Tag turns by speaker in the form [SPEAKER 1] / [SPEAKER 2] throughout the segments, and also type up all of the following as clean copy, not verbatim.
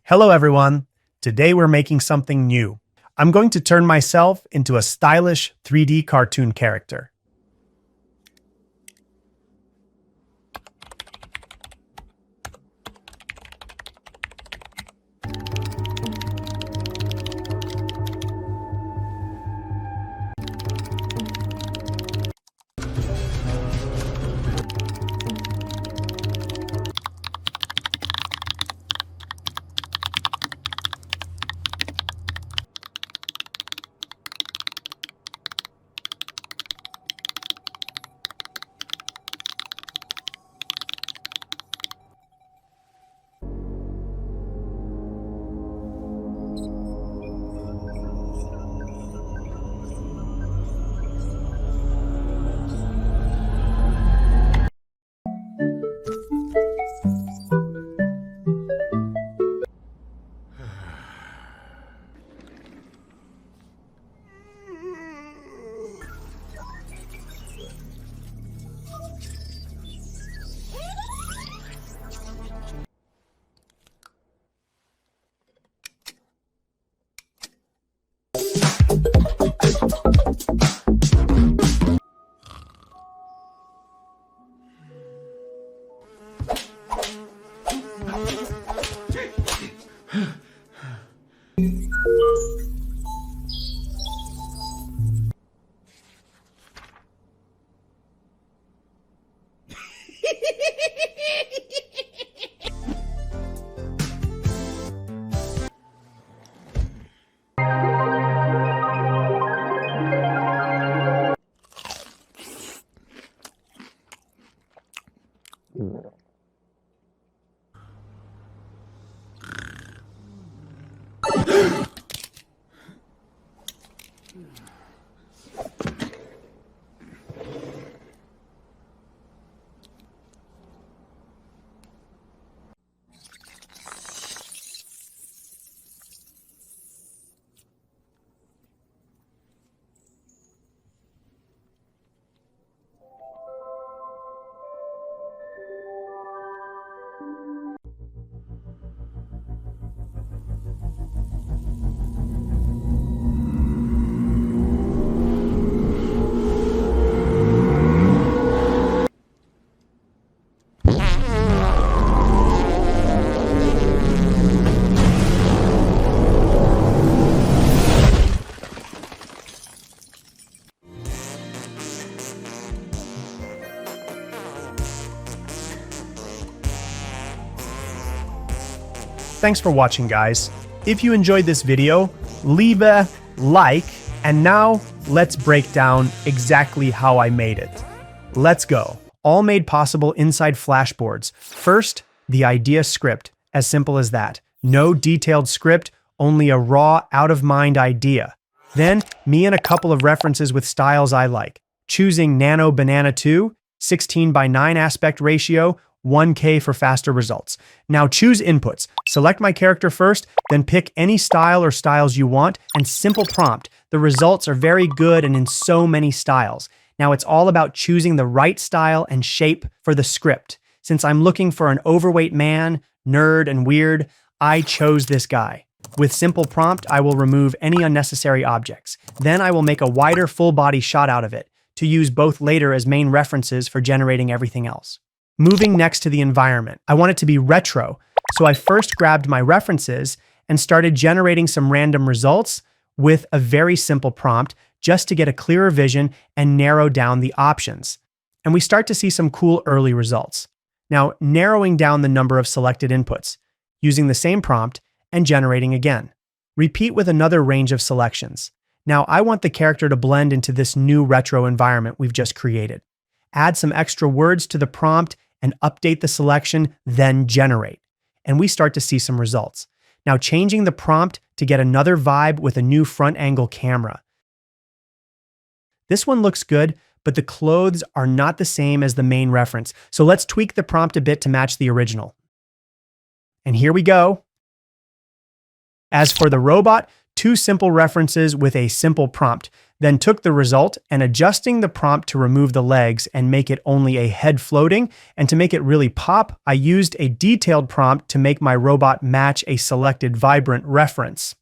[SPEAKER 1] Hello everyone! Today we're making something new. I'm going to turn myself into a stylish 3D cartoon character. Thanks for watching, guys. If you enjoyed this video, leave a like, and now let's break down exactly how I made it. Let's go. All made possible inside flashboards. First, the idea script, as simple as that. No detailed script, only a raw, out-of-mind idea. Then, me and a couple of references with styles I like. Choosing Nano Banana 2, 16:9 aspect ratio, 1K for faster results. Now choose inputs. Select my character first, then pick any style or styles you want, and simple prompt. The results are very good and in so many styles. Now it's all about choosing the right style and shape for the script. Since I'm looking for an overweight man, nerd, and weird, I chose this guy. With simple prompt, I will remove any unnecessary objects. Then I will make a wider full body shot out of it, to use both later as main references for generating everything else. Moving next to the environment, I want it to be retro, so I first grabbed my references and started generating some random results with a very simple prompt just to get a clearer vision and narrow down the options. And we start to see some cool early results. Now, narrowing down the number of selected inputs, using the same prompt and generating again. Repeat with another range of selections. Now, I want the character to blend into this new retro environment we've just created. Add some extra words to the prompt and update the selection, then generate. And we start to see some results. Now changing the prompt to get another vibe with a new front angle camera. This one looks good, but the clothes are not the same as the main reference. So let's tweak the prompt a bit to match the original. And here we go. As for the robot, two simple references with a simple prompt. then took the result and adjusting the prompt to remove the legs and make it only a head floating, and to make it really pop, I used a detailed prompt to make my robot match a selected vibrant reference.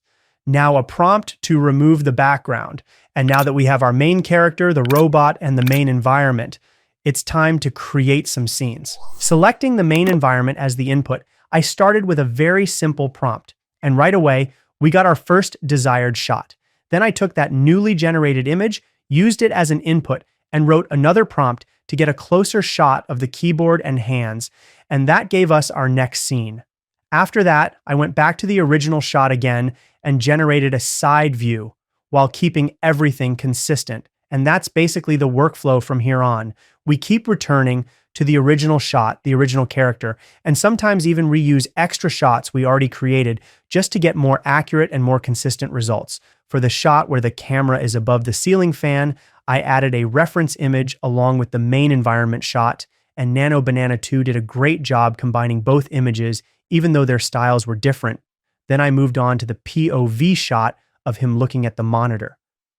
[SPEAKER 1] Now a prompt to remove the background. And now that we have our main character, the robot, and the main environment, it's time to create some scenes. Selecting the main environment as the input, I started with a very simple prompt, and right away, we got our first desired shot. Then I took that newly generated image, used it as an input, and wrote another prompt to get a closer shot of the keyboard and hands, and that gave us our next scene. After that, I went back to the original shot again and generated a side view while keeping everything consistent. And that's basically the workflow from here on. We keep returning to the original shot, the original character, and sometimes even reuse extra shots we already created just to get more accurate and more consistent results. For the shot where the camera is above the ceiling fan, I added a reference image along with the main environment shot, and Nano Banana 2 did a great job combining both images, even though their styles were different. Then I moved on to the POV shot of him looking at the monitor.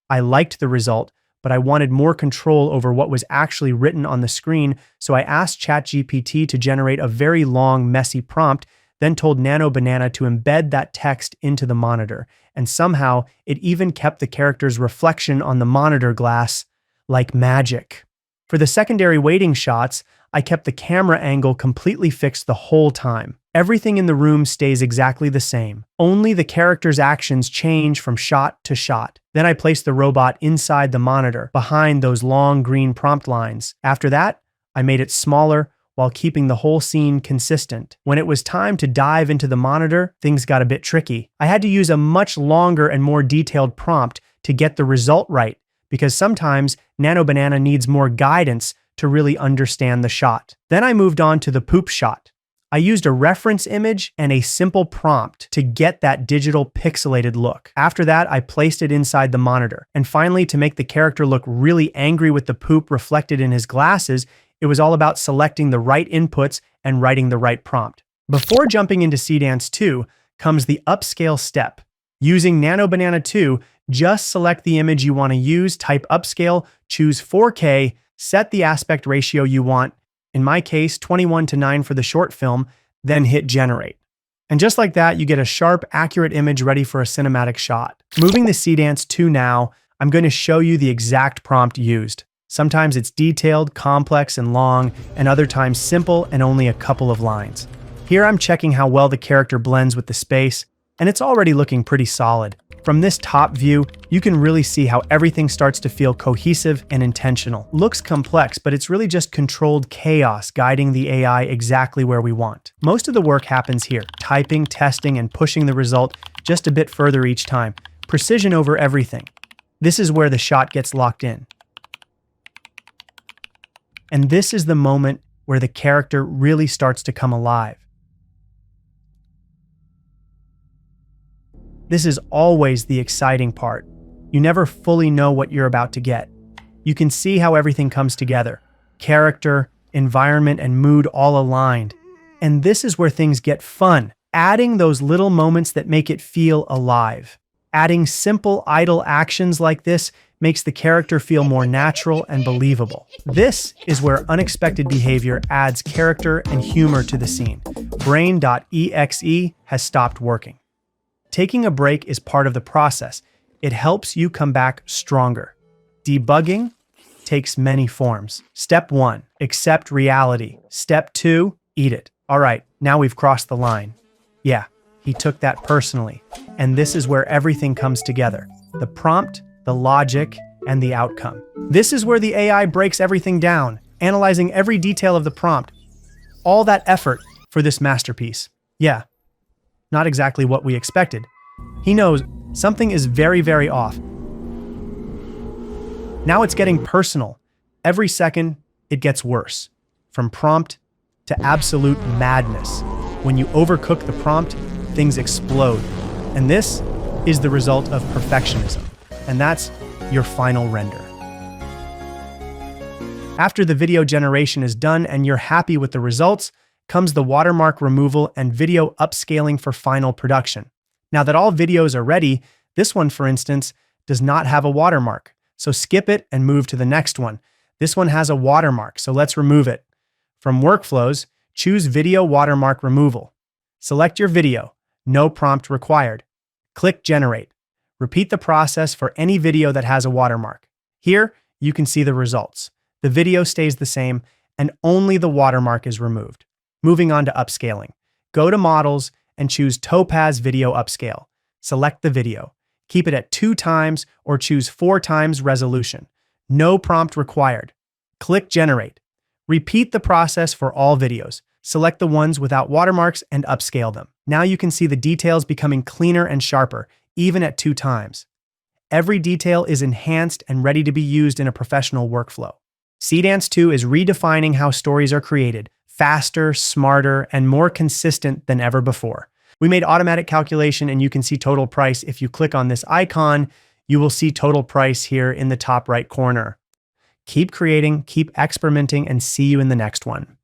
[SPEAKER 1] I liked the result, but I wanted more control over what was actually written on the screen, so I asked ChatGPT to generate a very long, messy prompt, then told Nano Banana to embed that text into the monitor, and somehow it even kept the character's reflection on the monitor glass like magic. For the secondary weighting shots, I kept the camera angle completely fixed the whole time. Everything in the room stays exactly the same. Only the character's actions change from shot to shot. Then I placed the robot inside the monitor, behind those long green prompt lines. After that, I made it smaller while keeping the whole scene consistent. When it was time to dive into the monitor, things got a bit tricky. I had to use a much longer and more detailed prompt to get the result right, because sometimes Nano Banana needs more guidance to really understand the shot. Then I moved on to the poop shot. I used a reference image and a simple prompt to get that digital pixelated look. After that, I placed it inside the monitor. And finally, to make the character look really angry with the poop reflected in his glasses, it was all about selecting the right inputs and writing the right prompt. Before jumping into Seedance 2 comes the upscale step. Using Nano Banana 2, just select the image you want to use, type upscale, choose 4K, set the aspect ratio you want, in my case 21:9 for the short film, then hit generate. And just like that, you get a sharp, accurate image ready for a cinematic shot. Moving to Seedance 2 now, I'm going to show you the exact prompt used. Sometimes it's detailed, complex, and long, and other times simple and only a couple of lines. Here I'm checking how well the character blends with the space, and it's already looking pretty solid. From this top view, you can really see how everything starts to feel cohesive and intentional. Looks complex, but it's really just controlled chaos guiding the AI exactly where we want. Most of the work happens here, typing, testing, and pushing the result just a bit further each time. Precision over everything. This is where the shot gets locked in. And this is the moment where the character really starts to come alive. This is always the exciting part. You never fully know what you're about to get. You can see how everything comes together. Character, environment, and mood all aligned. And this is where things get fun. Adding those little moments that make it feel alive. Adding simple, idle actions like this makes the character feel more natural and believable. This is where unexpected behavior adds character and humor to the scene. Brain.exe has stopped working. Taking a break is part of the process. It helps you come back stronger. Debugging takes many forms. Step 1, accept reality. Step 2, eat it. All right, now we've crossed the line. Yeah, he took that personally. And this is where everything comes together. The prompt, the logic, and the outcome. This is where the AI breaks everything down, analyzing every detail of the prompt. All that effort for this masterpiece. Yeah, not exactly what we expected. He knows something is very, very off. Now it's getting personal. Every second, it gets worse. From prompt to absolute madness. When you overcook the prompt, things explode. And this is the result of perfectionism. And that's your final render. After the video generation is done and you're happy with the results, comes the watermark removal and video upscaling for final production. Now that all videos are ready, this one, for instance, does not have a watermark. so skip it and move to the next one. This one has a watermark, so let's remove it. From Workflows, choose Video Watermark Removal. Select your video. No prompt required. Click Generate. Repeat the process for any video that has a watermark. Here, you can see the results. The video stays the same, and only the watermark is removed. Moving on to upscaling. Go to Models and choose Topaz Video Upscale. Select the video. Keep it at 2x or choose 4x resolution. No prompt required. Click Generate. Repeat the process for all videos. Select the ones without watermarks and upscale them. Now you can see the details becoming cleaner and sharper, even at 2x. Every detail is enhanced and ready to be used in a professional workflow. Seedance 2 is redefining how stories are created, faster, smarter, and more consistent than ever before. We made automatic calculation and you can see total price. If you click on this icon, you will see total price here in the top right corner. Keep creating, keep experimenting, and see you in the next one.